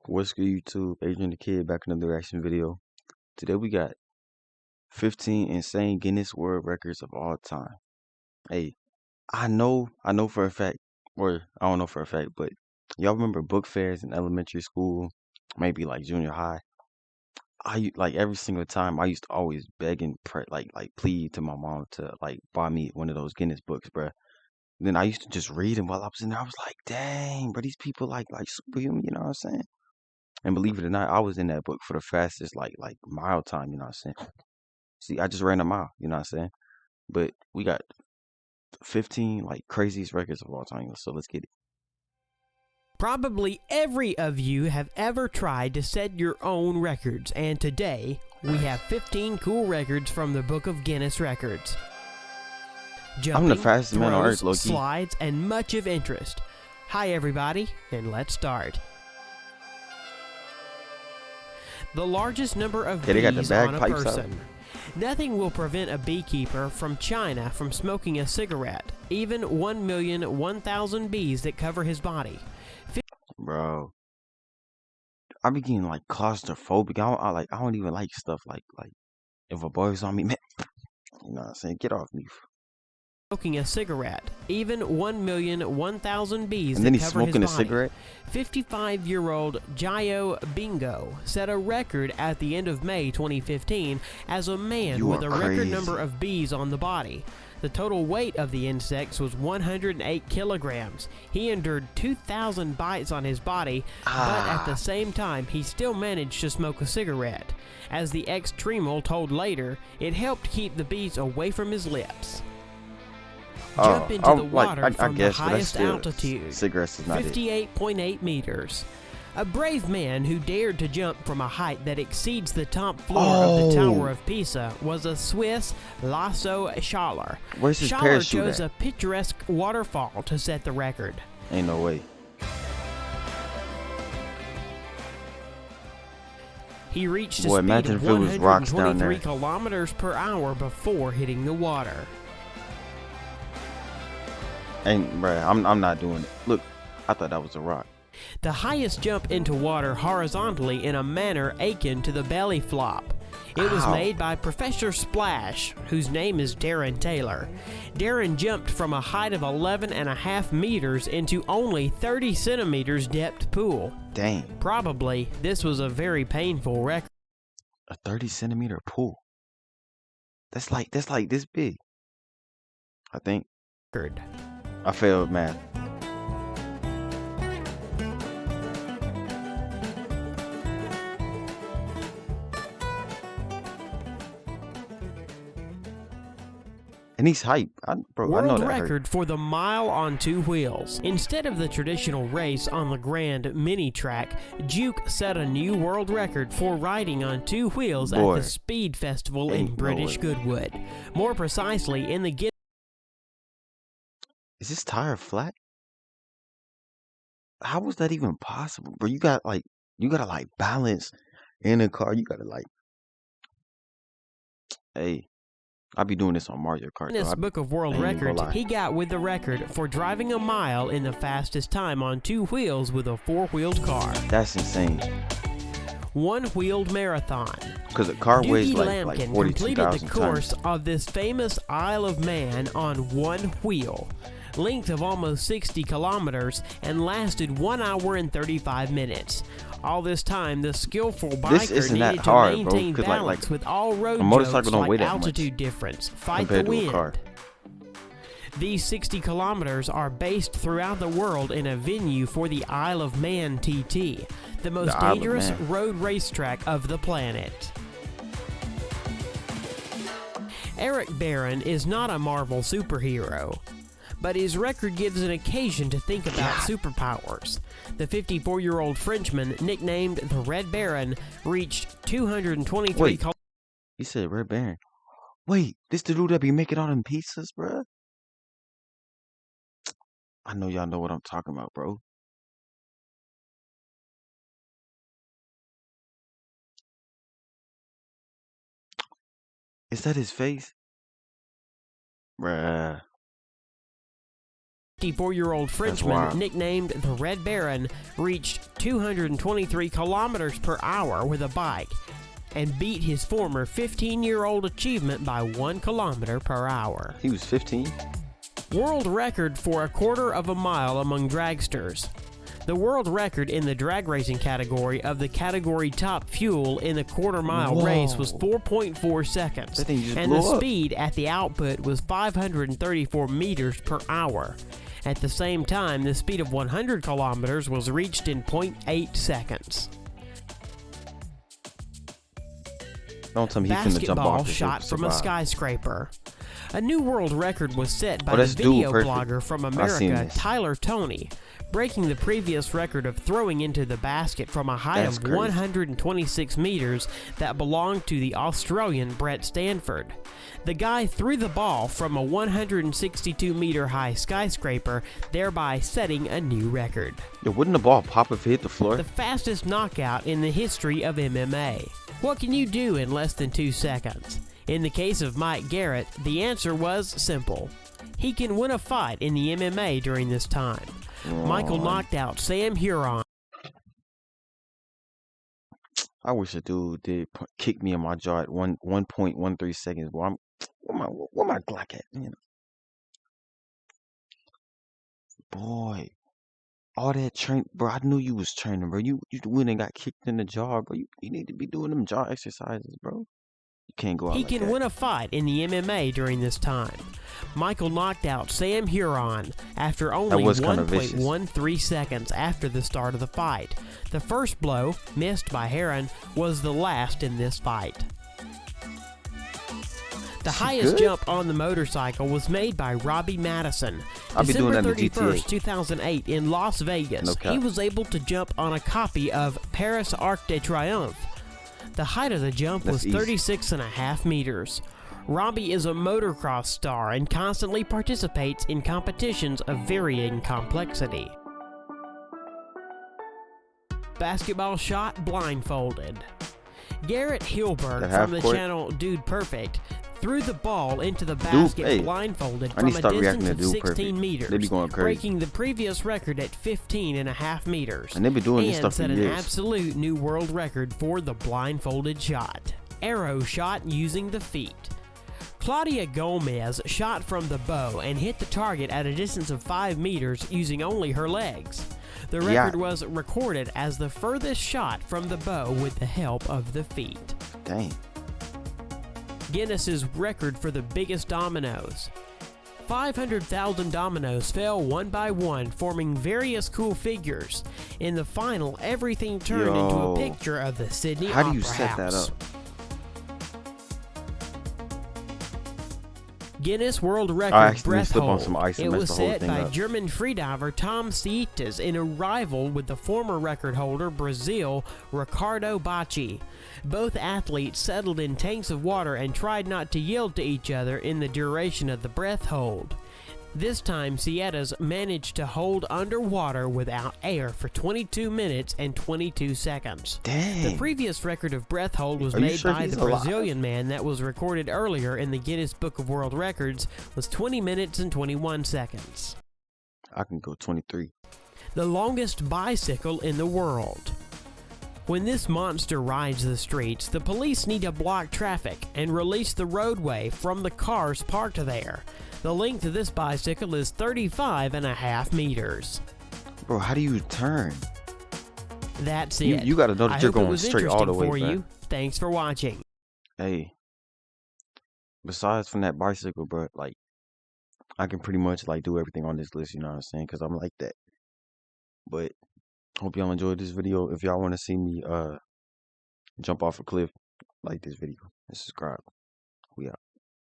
What's good, YouTube? Adriannthakidd back in another reaction video. Today we got 15 insane Guinness World Records of all time. Hey, I know for a fact, or I don't know for a fact, but y'all remember book fairs in elementary school, maybe like junior high. Like every single time I used to always beg and pray, like plead to my mom to like buy me one of those Guinness books, bruh. Then I used to just read them while I was in there. I was like, dang, bro, these people like superhuman, you know what I'm saying? And believe it or not, I was in that book for the fastest like mile time, you know what I'm saying? See, I just ran a mile, you know what I'm saying? But we got 15 like craziest records of all time, so let's get it. Probably every of you have ever tried to set your own records, and today we have 15 cool records from the Book of Guinness Records. Jumping, I'm the fastest man on throws, earth, low-key. slides, and much of interest. Hi everybody, and let's start. The largest number of They got the bees on a bagpipes out. person. Nothing will prevent a beekeeper from China from smoking a cigarette, even 1,001,000 bees that cover his body. Bro, I be getting like claustrophobic. I don't even like stuff like if a boy's on me, man, you know what I'm saying? Get off me. Smoking a cigarette, even 1,001,000 bees And then that he's cover his smoking a body. cigarette. 55-year-old Jayo Bingo set a record at the end of May 2015 as a man You with are a record crazy. number of bees on the body. The total weight of the insects was 108 kilograms. He endured 2,000 bites on his body, but at the same time, he still managed to smoke a cigarette. As the ex-Tremel told later, it helped keep the bees away from his lips. Jump into the water I from guess, the but that's highest still, altitude, cigarettes is not it. 58.8 meters. A brave man who dared to jump from a height that exceeds the top floor of the Tower of Pisa was a Swiss Lasso Schaller. Where's his Schaller parachute chose at? a picturesque waterfall to set the record. Ain't no way. He reached a Boy, speed imagine of if it was rocks down 123 there. kilometers per hour before hitting the water. Ain't, bruh, I'm not doing it. Look, I thought that was a rock. The highest jump into water horizontally in a manner akin to the belly flop. It was Ow. made by Professor Splash, whose name is Darren Taylor. Darren jumped from a height of 11.5 meters into only 30 centimeters depth pool. Dang, Probably, this was a very painful record. a 30-centimeter pool. That's like this big. I think I failed math. And he's hype. Bro, I know World that hurt. record for the mile on two wheels. Instead of the traditional race on the Grand Mini Track, Juke set a new world record for riding on two wheels at the Speed Festival in British Goodwood. More precisely, in the Guinness. Is this tire flat? How was that even possible? Bro, you gotta like balance in a car. You gotta like, hey, I be doing this on Mario Kart. Guinness Book of World Records, lie. he got with the record for driving a mile in the fastest time on two wheels with a four-wheeled car. That's insane. One-wheeled marathon. Because a car weighs Doogie like Lampkin 42,000 completed the course tons. of this famous Isle of Man on one wheel, length of almost 60 kilometers, and lasted 1 hour and 35 minutes. All this time, the skillful biker needed to maintain balance with all road jokes like altitude difference, fight the wind. These 60 kilometers are based throughout the world in a venue for the Isle of Man TT, the most dangerous road racetrack of the planet. Eric Barron is not a Marvel superhero, but his record gives an occasion to think about superpowers. The 54-year-old Frenchman, nicknamed the Red Baron, reached 223 kilometers. He said Red Baron. Wait, this the dude that be making all them pizzas, bruh? I know y'all know what I'm talking about, bro. Is that his face? Bruh. 54-year-old Frenchman, nicknamed the Red Baron, reached 223 kilometers per hour with a bike and beat his former 15-year-old achievement by 1 kilometer per hour. He was 15? World record for a quarter of a mile among dragsters. The world record in the drag racing category of the category top fuel in the quarter-mile race was 4.4 seconds, and the speed at the output was 534 meters per hour. At the same time, the speed of 100 kilometers was reached in 0.8 seconds. Don't tell me he's finna jump off Basketball shot from a skyscraper. A new world record was set by the video blogger from America, Tyler Toney, breaking the previous record of throwing into the basket from a height of 126 meters that belonged to the Australian Brett Stanford. The guy threw the ball from a 162-meter high skyscraper, thereby setting a new record. Yo, wouldn't the ball pop if it hit the floor? The fastest knockout in the history of MMA. What can you do in less than 2 seconds? In the case of Mike Garrett, the answer was simple. He can win a fight in the MMA during this time. Michael knocked out Sam Huron. I wish a dude did kick me in my jaw at 1.13 seconds. Boy, where my Glock at? You know? Boy, all that train, bro. I knew you was training, bro. You went and got kicked in the jaw, bro. You need to be doing them jaw exercises, bro. You can't go out like that. He can win a fight in the MMA during this time. Michael knocked out Sam Huron after only 1.13 seconds after the start of the fight. The first blow, missed by Huron, was the last in this fight. The highest jump on the motorcycle was made by Robbie Madison. December 31st, 2008 in Las Vegas. He was able to jump on a copy of Paris Arc de Triomphe. The height of the jump was 36.5 meters. Robbie is a motocross star and constantly participates in competitions of varying complexity. Basketball shot blindfolded. Garrett Hilberg from the channel Dude Perfect threw the ball into the basket blindfolded from a distance of 16 meters, breaking the previous record at 15.5 meters, and they've been doing this stuff for set years. An absolute new world record for the blindfolded shot. Arrow shot using the feet. Claudia Gomez shot from the bow and hit the target at a distance of 5 meters using only her legs. The record was recorded as the furthest shot from the bow with the help of the feet. Dang. Guinness's record for the biggest dominoes. 500,000 dominoes fell one by one, forming various cool figures. In the final, everything turned into a picture of the Sydney Opera House. How do you set that up? Guinness World Record breath hold. It was set by German freediver Tom Sietes in a rival with the former record holder, Brazil, Ricardo Bacci. Both athletes settled in tanks of water and tried not to yield to each other in the duration of the breath hold. This time, Sietes managed to hold underwater without air for 22 minutes and 22 seconds. Dang. The previous record of breath hold was made by the Brazilian man that was recorded earlier in the Guinness Book of World Records, was 20 minutes and 21 seconds. I can go 23. The longest bicycle in the world. When this monster rides the streets, the police need to block traffic and release the roadway from the cars parked there. The length of this bicycle is 35.5 meters. Bro, how do you turn? That's it. You gotta know that you're going straight all the way, man. Thanks for watching. Hey, besides from that bicycle, bro, like, I can pretty much, like, do everything on this list, you know what I'm saying? Because I'm like that. But, hope y'all enjoyed this video. If y'all want to see me, jump off a cliff, like this video and subscribe. We out.